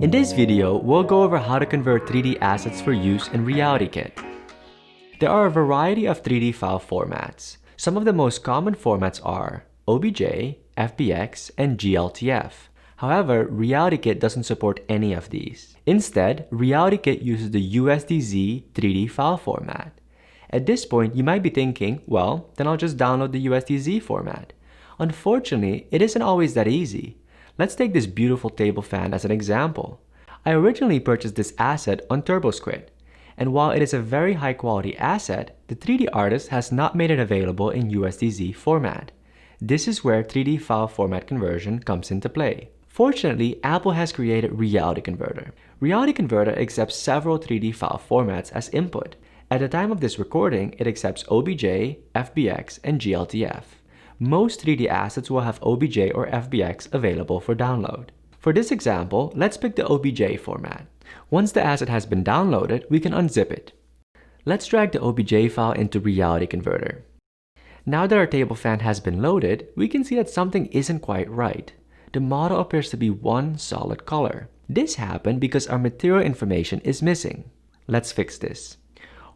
In this video, we'll go over how to convert 3D assets for use in RealityKit. There are a variety of 3D file formats. Some of the most common formats are OBJ, FBX, and GLTF. However, RealityKit doesn't support any of these. Instead, RealityKit uses the USDZ 3D file format. At this point, you might be thinking, well, then I'll just download the USDZ format. Unfortunately, it isn't always that easy. Let's take this beautiful table fan as an example. I originally purchased this asset on TurboSquid, and while it is a very high quality asset, the 3D artist has not made it available in USDZ format. This is where 3D file format conversion comes into play. Fortunately, Apple has created Reality Converter. Reality Converter accepts several 3D file formats as input. At the time of this recording, it accepts OBJ, FBX, and GLTF. Most 3D assets will have OBJ or FBX available for download. For this example, let's pick the OBJ format. Once the asset has been downloaded, we can unzip it. Let's drag the OBJ file into Reality Converter. Now that our table fan has been loaded, we can see that something isn't quite right. The model appears to be one solid color. This happened because our material information is missing. Let's fix this.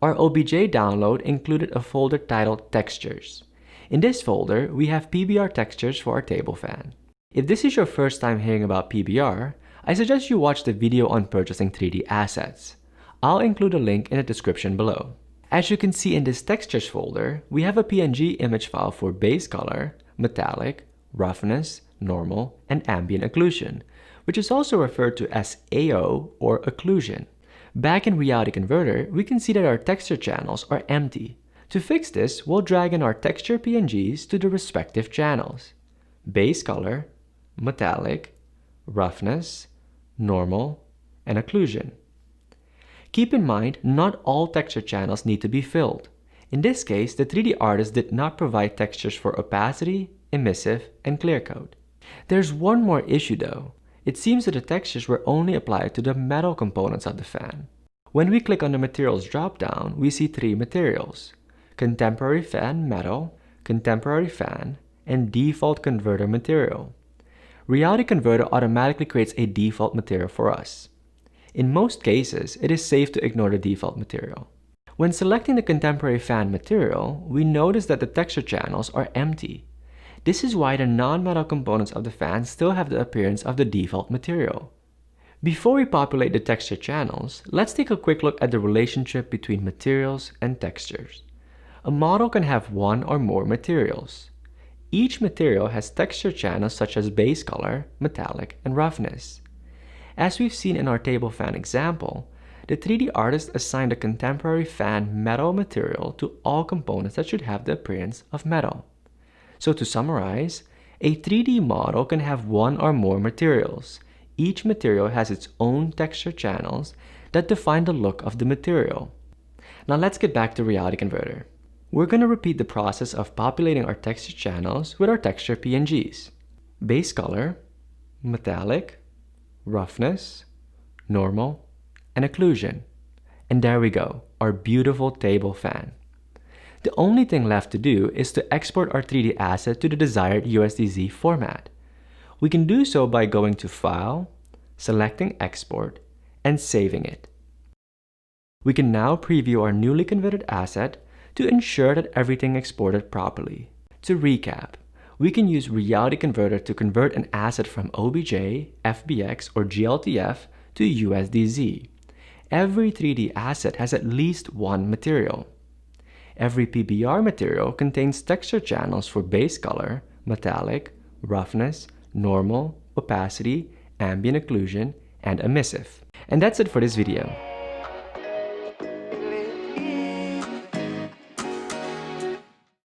Our OBJ download included a folder titled Textures. In this folder, we have PBR textures for our table fan. If this is your first time hearing about PBR, I suggest you watch the video on purchasing 3D assets. I'll include a link in the description below. As you can see in this textures folder, we have a PNG image file for base color, metallic, roughness, normal, and ambient occlusion, which is also referred to as AO or occlusion. Back in Reality Converter, we can see that our texture channels are empty. To fix this, we'll drag in our texture PNGs to the respective channels: base color, metallic, roughness, normal, and occlusion. Keep in mind, not all texture channels need to be filled. In this case, the 3D artist did not provide textures for opacity, emissive, and clear coat. There's one more issue though. It seems that the textures were only applied to the metal components of the fan. When we click on the materials drop-down, we see three materials: contemporary fan metal, contemporary fan, and default converter material. Reality Converter automatically creates a default material for us. In most cases, it is safe to ignore the default material. When selecting the contemporary fan material, we notice that the texture channels are empty. This is why the non-metal components of the fan still have the appearance of the default material. Before we populate the texture channels, let's take a quick look at the relationship between materials and textures. A model can have one or more materials. Each material has texture channels such as base color, metallic, and roughness. As we've seen in our table fan example, the 3D artist assigned the contemporary fan metal material to all components that should have the appearance of metal. So to summarize, a 3D model can have one or more materials. Each material has its own texture channels that define the look of the material. Now let's get back to Reality Converter. We're going to repeat the process of populating our texture channels with our texture PNGs: base color, metallic, roughness, normal, and occlusion. And there we go, our beautiful table fan. The only thing left to do is to export our 3D asset to the desired USDZ format. We can do so by going to File, selecting Export, and saving it. We can now preview our newly converted asset to ensure that everything exported properly. To recap, we can use Reality Converter to convert an asset from OBJ, FBX, or GLTF to USDZ. Every 3D asset has at least one material. Every PBR material contains texture channels for base color, metallic, roughness, normal, opacity, ambient occlusion, and emissive. And that's it for this video.